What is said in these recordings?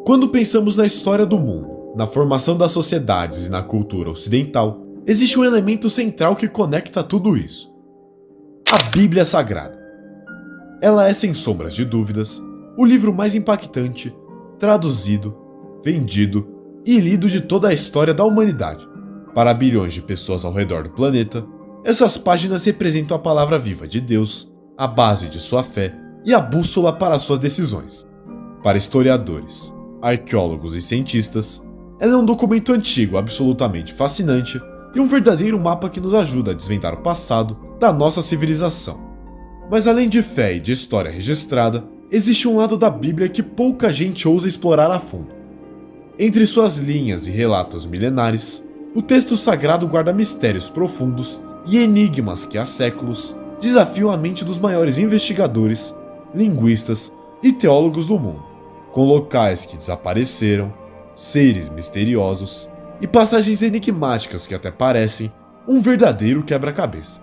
Quando pensamos na história do mundo, na formação das sociedades e na cultura ocidental, existe um elemento central que conecta tudo isso: a Bíblia Sagrada. Ela é, sem sombras de dúvidas, o livro mais impactante, traduzido, vendido e lido de toda a história da humanidade. Para bilhões de pessoas ao redor do planeta, essas páginas representam a palavra viva de Deus, a base de sua fé e a bússola para suas decisões. Para historiadores, arqueólogos e cientistas, ela é um documento antigo absolutamente fascinante e um verdadeiro mapa que nos ajuda a desvendar o passado da nossa civilização. Mas além de fé e de história registrada, existe um lado da Bíblia que pouca gente ousa explorar a fundo. Entre suas linhas e relatos milenares, o texto sagrado guarda mistérios profundos e enigmas que há séculos desafiam a mente dos maiores investigadores, linguistas e teólogos do mundo, com locais que desapareceram, seres misteriosos e passagens enigmáticas que até parecem um verdadeiro quebra-cabeça.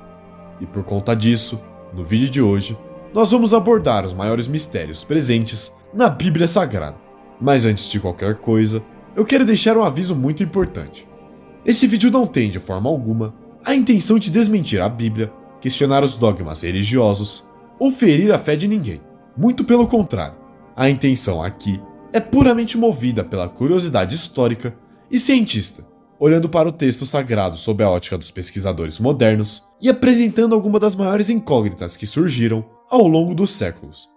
E por conta disso, no vídeo de hoje, nós vamos abordar os maiores mistérios presentes na Bíblia Sagrada. Mas antes de qualquer coisa, eu quero deixar um aviso muito importante. Esse vídeo não tem, de forma alguma, a intenção de desmentir a Bíblia, questionar os dogmas religiosos ou ferir a fé de ninguém. Muito pelo contrário, a intenção aqui é puramente movida pela curiosidade histórica e cientista, olhando para o texto sagrado sob a ótica dos pesquisadores modernos e apresentando algumas das maiores incógnitas que surgiram ao longo dos séculos.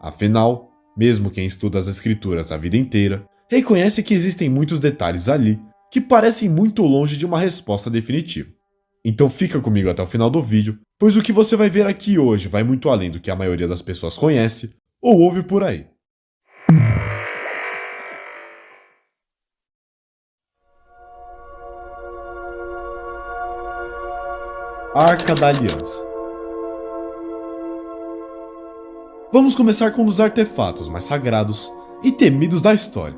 Afinal, mesmo quem estuda as escrituras a vida inteira, reconhece que existem muitos detalhes ali que parecem muito longe de uma resposta definitiva. Então fica comigo até o final do vídeo, pois o que você vai ver aqui hoje vai muito além do que a maioria das pessoas conhece ou ouve por aí. Arca da Aliança. Vamos começar com um dos artefatos mais sagrados e temidos da história,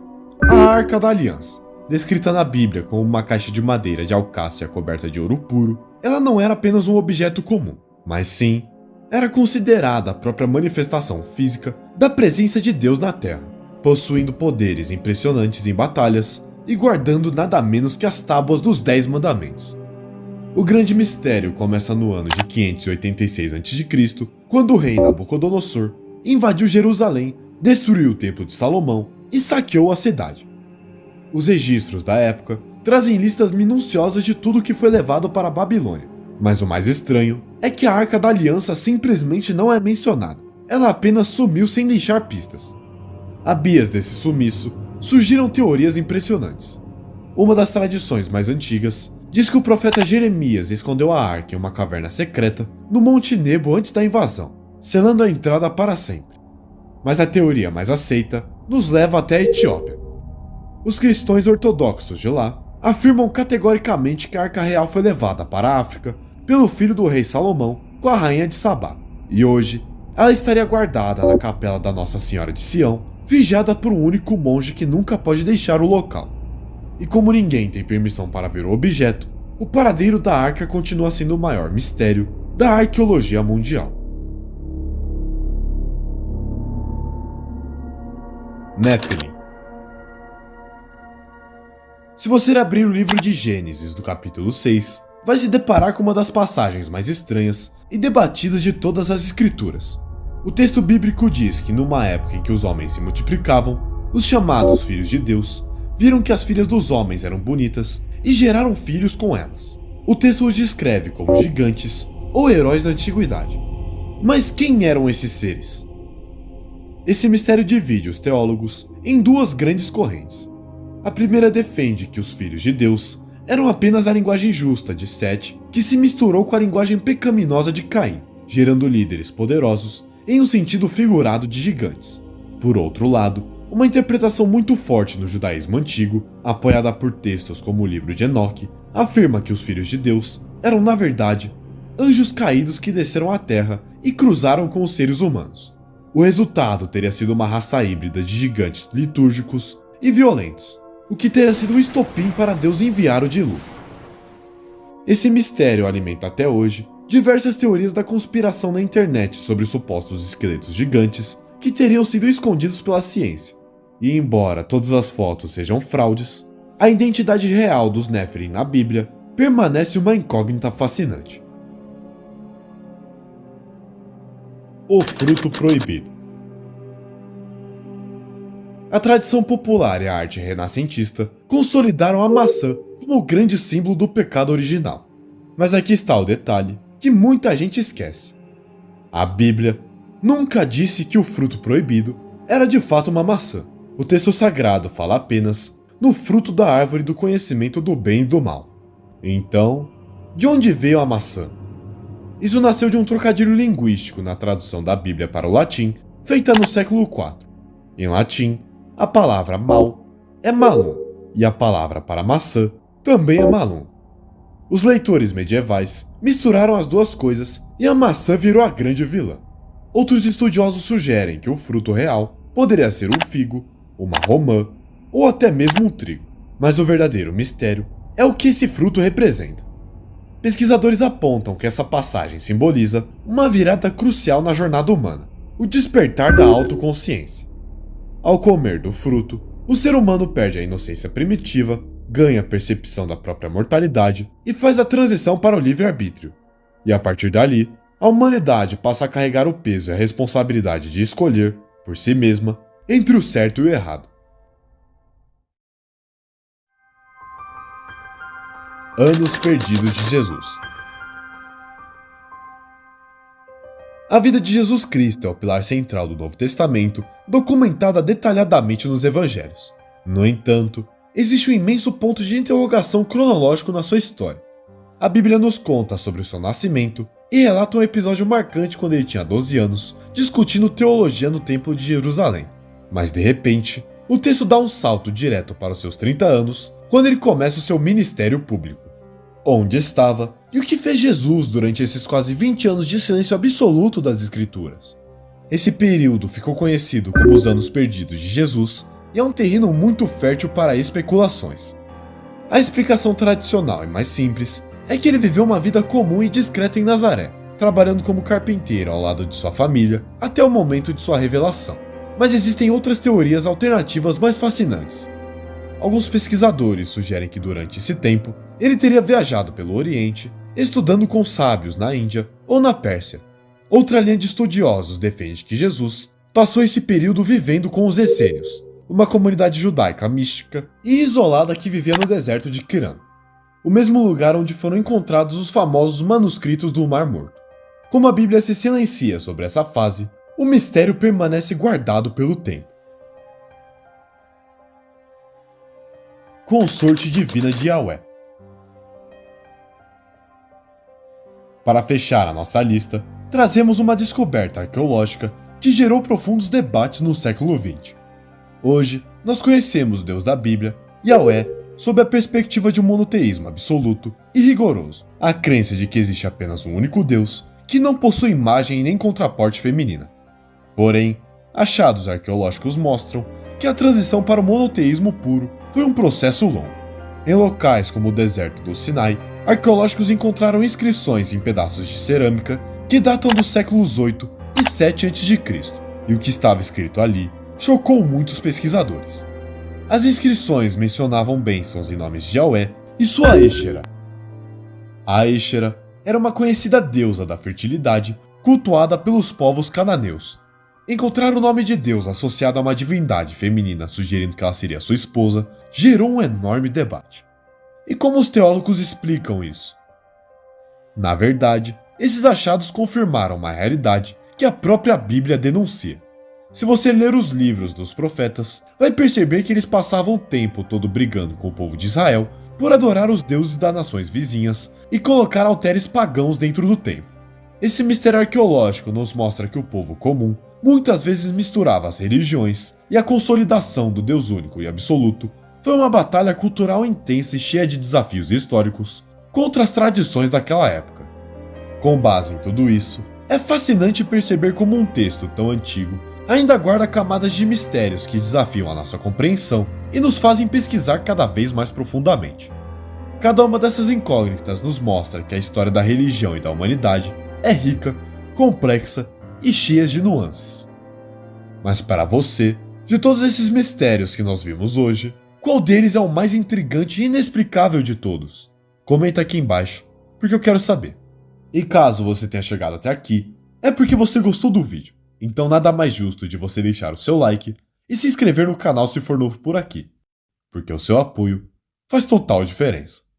a Arca da Aliança. Descrita na Bíblia como uma caixa de madeira de alcácia coberta de ouro puro, ela não era apenas um objeto comum, mas sim, era considerada a própria manifestação física da presença de Deus na Terra, possuindo poderes impressionantes em batalhas e guardando nada menos que as tábuas dos 10 mandamentos. O grande mistério começa no ano de 586 a.C., quando o rei Nabucodonosor invadiu Jerusalém, destruiu o Templo de Salomão e saqueou a cidade. Os registros da época trazem listas minuciosas de tudo que foi levado para a Babilônia, mas o mais estranho é que a Arca da Aliança simplesmente não é mencionada, ela apenas sumiu sem deixar pistas. A bias desse sumiço surgiram teorias impressionantes. Uma das tradições mais antigas diz que o profeta Jeremias escondeu a arca em uma caverna secreta no Monte Nebo antes da invasão, selando a entrada para sempre. Mas a teoria mais aceita nos leva até a Etiópia. Os cristãos ortodoxos de lá afirmam categoricamente que a arca real foi levada para a África pelo filho do rei Salomão com a rainha de Sabá, e hoje ela estaria guardada na capela da Nossa Senhora de Sião, vigiada por um único monge que nunca pode deixar o local. E como ninguém tem permissão para ver o objeto, o paradeiro da arca continua sendo o maior mistério da arqueologia mundial. Néfilim. Se você abrir o livro de Gênesis do capítulo 6, vai se deparar com uma das passagens mais estranhas e debatidas de todas as escrituras. O texto bíblico diz que numa época em que os homens se multiplicavam, os chamados filhos de Deus viram que as filhas dos homens eram bonitas e geraram filhos com elas. O texto os descreve como gigantes ou heróis da antiguidade. Mas quem eram esses seres? Esse mistério divide os teólogos em duas grandes correntes. A primeira defende que os filhos de Deus eram apenas a linguagem justa de Sete, que se misturou com a linguagem pecaminosa de Caim, gerando líderes poderosos em um sentido figurado de gigantes. Por outro lado, uma interpretação muito forte no judaísmo antigo, apoiada por textos como o livro de Enoque, afirma que os filhos de Deus eram, na verdade, anjos caídos que desceram à terra e cruzaram com os seres humanos. O resultado teria sido uma raça híbrida de gigantes litúrgicos e violentos, o que teria sido um estopim para Deus enviar o dilúvio. Esse mistério alimenta até hoje diversas teorias da conspiração na internet sobre supostos esqueletos gigantes que teriam sido escondidos pela ciência. E embora todas as fotos sejam fraudes, a identidade real dos Nephilim na Bíblia permanece uma incógnita fascinante. O fruto proibido. A tradição popular e a arte renascentista consolidaram a maçã como o grande símbolo do pecado original. Mas aqui está o detalhe que muita gente esquece. A Bíblia nunca disse que o fruto proibido era de fato uma maçã. O texto sagrado fala apenas no fruto da árvore do conhecimento do bem e do mal. Então, de onde veio a maçã? Isso nasceu de um trocadilho linguístico na tradução da Bíblia para o latim, feita no século IV. Em latim, a palavra mal é malum, e a palavra para maçã também é malum. Os leitores medievais misturaram as duas coisas e a maçã virou a grande vilã. Outros estudiosos sugerem que o fruto real poderia ser um figo, uma romã ou até mesmo um trigo. Mas o verdadeiro mistério é o que esse fruto representa. Pesquisadores apontam que essa passagem simboliza uma virada crucial na jornada humana, o despertar da autoconsciência. Ao comer do fruto, o ser humano perde a inocência primitiva, ganha a percepção da própria mortalidade e faz a transição para o livre-arbítrio. E a partir dali, a humanidade passa a carregar o peso e a responsabilidade de escolher, por si mesma, entre o certo e o errado. Anos perdidos de Jesus. A vida de Jesus Cristo é o pilar central do Novo Testamento, documentada detalhadamente nos Evangelhos. No entanto, existe um imenso ponto de interrogação cronológico na sua história. A Bíblia nos conta sobre o seu nascimento e relata um episódio marcante quando ele tinha 12 anos, discutindo teologia no Templo de Jerusalém. Mas de repente, o texto dá um salto direto para os seus 30 anos, quando ele começa o seu ministério público. Onde estava e o que fez Jesus durante esses quase 20 anos de silêncio absoluto das Escrituras? Esse período ficou conhecido como os Anos Perdidos de Jesus e é um terreno muito fértil para especulações. A explicação tradicional e mais simples é que ele viveu uma vida comum e discreta em Nazaré, trabalhando como carpinteiro ao lado de sua família até o momento de sua revelação. Mas existem outras teorias alternativas mais fascinantes. Alguns pesquisadores sugerem que durante esse tempo ele teria viajado pelo Oriente, estudando com sábios na Índia ou na Pérsia. Outra linha de estudiosos defende que Jesus passou esse período vivendo com os essênios, uma comunidade judaica mística e isolada que vivia no deserto de Quiram, o mesmo lugar onde foram encontrados os famosos manuscritos do Mar Morto. Como a Bíblia se silencia sobre essa fase, o mistério permanece guardado pelo tempo. Consorte divina de Yahweh. Para fechar a nossa lista, trazemos uma descoberta arqueológica que gerou profundos debates no século XX. Hoje, nós conhecemos o Deus da Bíblia, Yahweh, sob a perspectiva de um monoteísmo absoluto e rigoroso, a crença de que existe apenas um único Deus que não possui imagem e nem contraparte feminina. Porém, achados arqueológicos mostram que a transição para o monoteísmo puro foi um processo longo. Em locais como o deserto do Sinai, arqueológicos encontraram inscrições em pedaços de cerâmica que datam dos séculos 8 e 7 a.C., e o que estava escrito ali chocou muitos pesquisadores. As inscrições mencionavam bênçãos em nomes de Yahweh e sua Êxera. A Êxera era uma conhecida deusa da fertilidade cultuada pelos povos cananeus. Encontrar o nome de Deus associado a uma divindade feminina sugerindo que ela seria sua esposa gerou um enorme debate. E como os teólogos explicam isso? Na verdade, esses achados confirmaram uma realidade que a própria Bíblia denuncia. Se você ler os livros dos profetas, vai perceber que eles passavam o tempo todo brigando com o povo de Israel por adorar os deuses das nações vizinhas e colocar altares pagãos dentro do templo. Esse mistério arqueológico nos mostra que o povo comum muitas vezes misturava as religiões e a consolidação do Deus único e absoluto foi uma batalha cultural intensa e cheia de desafios históricos contra as tradições daquela época. Com base em tudo isso, é fascinante perceber como um texto tão antigo ainda guarda camadas de mistérios que desafiam a nossa compreensão e nos fazem pesquisar cada vez mais profundamente. Cada uma dessas incógnitas nos mostra que a história da religião e da humanidade é rica, complexa e cheia de nuances. Mas para você, de todos esses mistérios que nós vimos hoje, qual deles é o mais intrigante e inexplicável de todos? Comenta aqui embaixo, porque eu quero saber. E caso você tenha chegado até aqui, é porque você gostou do vídeo, então nada mais justo de você deixar o seu like e se inscrever no canal se for novo por aqui, porque o seu apoio faz total diferença.